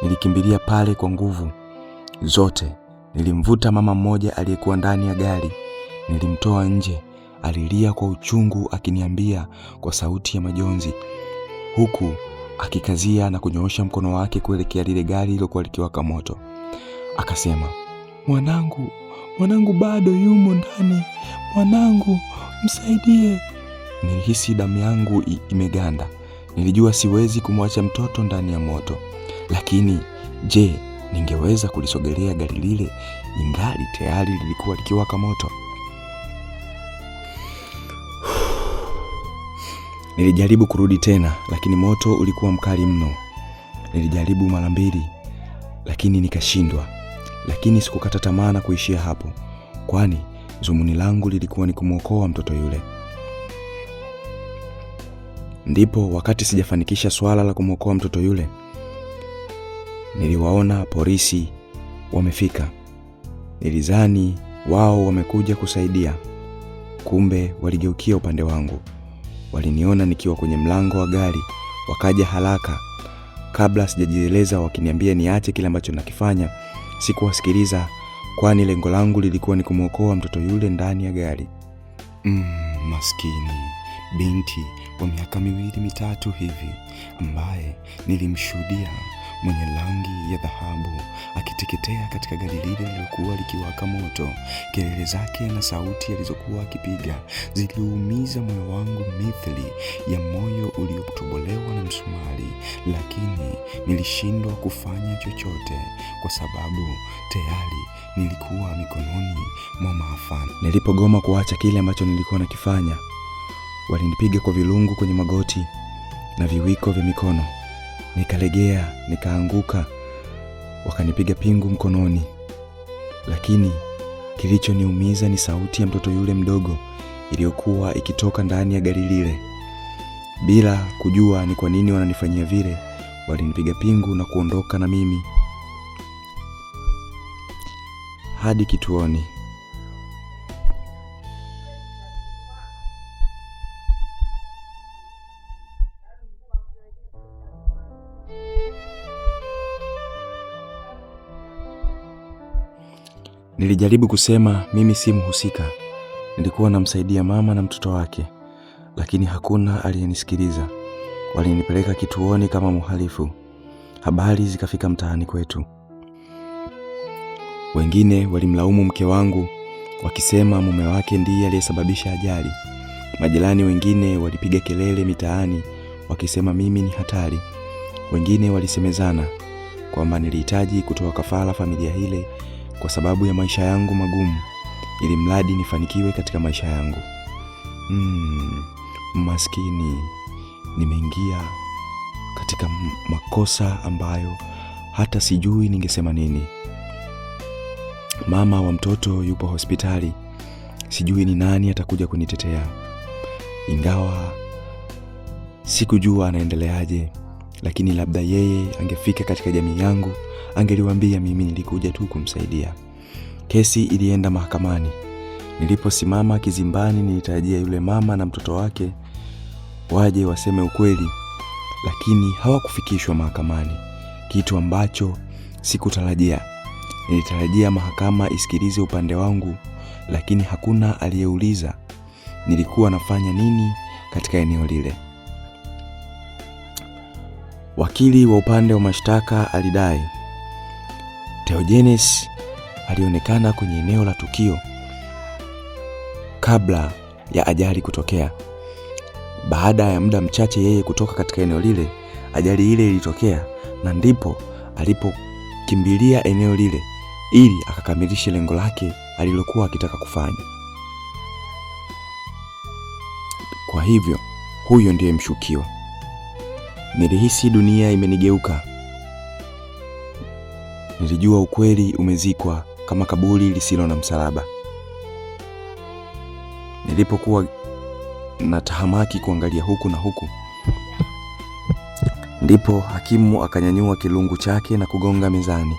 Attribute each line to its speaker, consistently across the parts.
Speaker 1: Nilikimbilia pale kwa nguvu zote. Nilimvuta mama mmoja aliyekuwa ndani ya gari. Nilimtoa nje. Alilia kwa uchungu akiniambia kwa sauti ya majonzi, huku akikazia na kunyoosha mkono wake kuelekea lile gari lilokuwa likiwaka moto. Akasema, mwanangu bado yumo ndani. Mwanangu, msaidie. Nilihisi damu yangu imeganda. Nilijua siwezi kumwacha mtoto ndani ya moto. Lakini je, ningeweza kulisogelea gari lile ingali tayari lilikuwa likiwaka moto? Nilijaribu kurudi tena, lakini moto ulikuwa mkali mno. Nilijaribu mara 2, lakini nikashindwa. Lakini sikukata tamaa na kuishia hapo, kwani dhumuni langu lilikuwa ni kumwokoa mtoto yule. Ndipo wakati sijafanikisha swala la kumwokoa mtoto yule, niliwaona polisi wamefika. Nilizani wao wamekuja kusaidia, kumbe waligeukia upande wangu. Waliniona nikiwa kwenye mlango wa gari, wakaja haraka. Kabla sijajieleza wakiniambia niache kile ambacho nakifanya, sikuwasikiliza, kwani lengo langu lilikuwa ni kumwokoa mtoto yule ndani ya gari. Maskini binti wa miaka 2-3 hivi ambaye nilimshuhudia mwenye rangi ya dhahabu akiteketea katika gari lile lilokuwa likiwaka moto. Kelele zake na sauti alizokuwa akipiga ziliumiza moyo wangu mithili ya moyo uliotobolewa na msumari, lakini nilishindwa kufanya chochote kwa sababu tayari nilikuwa mikononi mwa maafani. Nilipogoma kuacha kile ambacho nilikuwa nakifanya, walinipiga kwa vilungu kwenye magoti na viwiko vya mikono. Nikalegea, nikaanguka, wakanipiga pingu mkononi. Lakini kilichoniumiza ni sauti ya mtoto yule mdogo iliyokuwa ikitoka ndani ya gari lile. Bila kujua ni kwa nini wananifanyia vile, walinipiga pingu na kuondoka na mimi hadi kituoni. Nilijaribu kusema mimi si mhusika. Nilikuwa namsaidia mama na mtoto wake, lakini hakuna aliyenisikiliza. Walinipeleka kituoni kama mhalifu. Habari zikafika mtaani kwetu. Wengine walimlaumu mke wangu wakisema mume wake ndiye aliyesababisha ajali. Majirani wengine walipiga kelele mitaani wakisema mimi ni hatari. Wengine walisemezana kwamba nilihitaji kutoa kafara familia ile kwa sababu ya maisha yangu magumu, ili mradi nifanikiwe katika maisha yangu. Maskini, nimeingia katika makosa ambayo hata sijui ningesema nini. Mama wa mtoto yupo hospitali, sijui ni nani atakuja kunitetea. Ingawa sikujua anaendeleaje, lakini labda yeye angefika katika jamii yangu, angeliwaambia mimi nilikuja tu kumsaidia. Kesi ilienda mahakamani. Niliposimama kizimbani, nilitarajia yule mama na mtoto wake waje waseme ukweli, lakini hawakufikishwa mahakamani, kitu ambacho sikutarajia. Nilitarajia mahakama isikilize upande wangu, lakini hakuna aliyeuliza nilikuwa nafanya nini katika eneo lile. Wakili wa upande wa mashtaka alidai Theogenes alionekana kwenye eneo la tukio kabla ya ajali kutokea. Baada ya muda mchache yeye kutoka katika eneo lile, ajali ile ilitokea, na ndipo alipokimbilia eneo lile ili akakamilishe lengo lake alilokuwa akitaka kufanya. Kwa hivyo huyo ndiye mshukiwa. Nilihisi dunia imenigeuka. Nilijua ukweli umezikwa kama kaburi lisilo na msalaba. Nilipokuwa natahamaki kuangalia huku na huku, ndipo hakimu akanyanyua kilungu chake na kugonga mezani,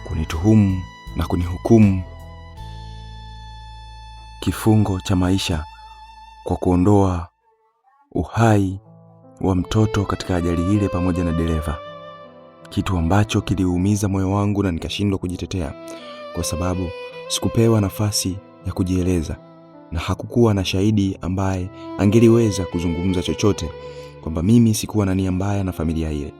Speaker 1: kunituhumu na kunihukumu kifungo cha maisha kwa kuondoa uhai wa mtoto katika ajali ile pamoja na dereva, kitu ambacho kiliumiza moyo wangu na nikashindwa kujitetea kwa sababu sikupewa nafasi ya kujieleza na hakukuwa na shahidi ambaye angeliweza kuzungumza chochote kwamba mimi sikuwa na nia mbaya na familia ile.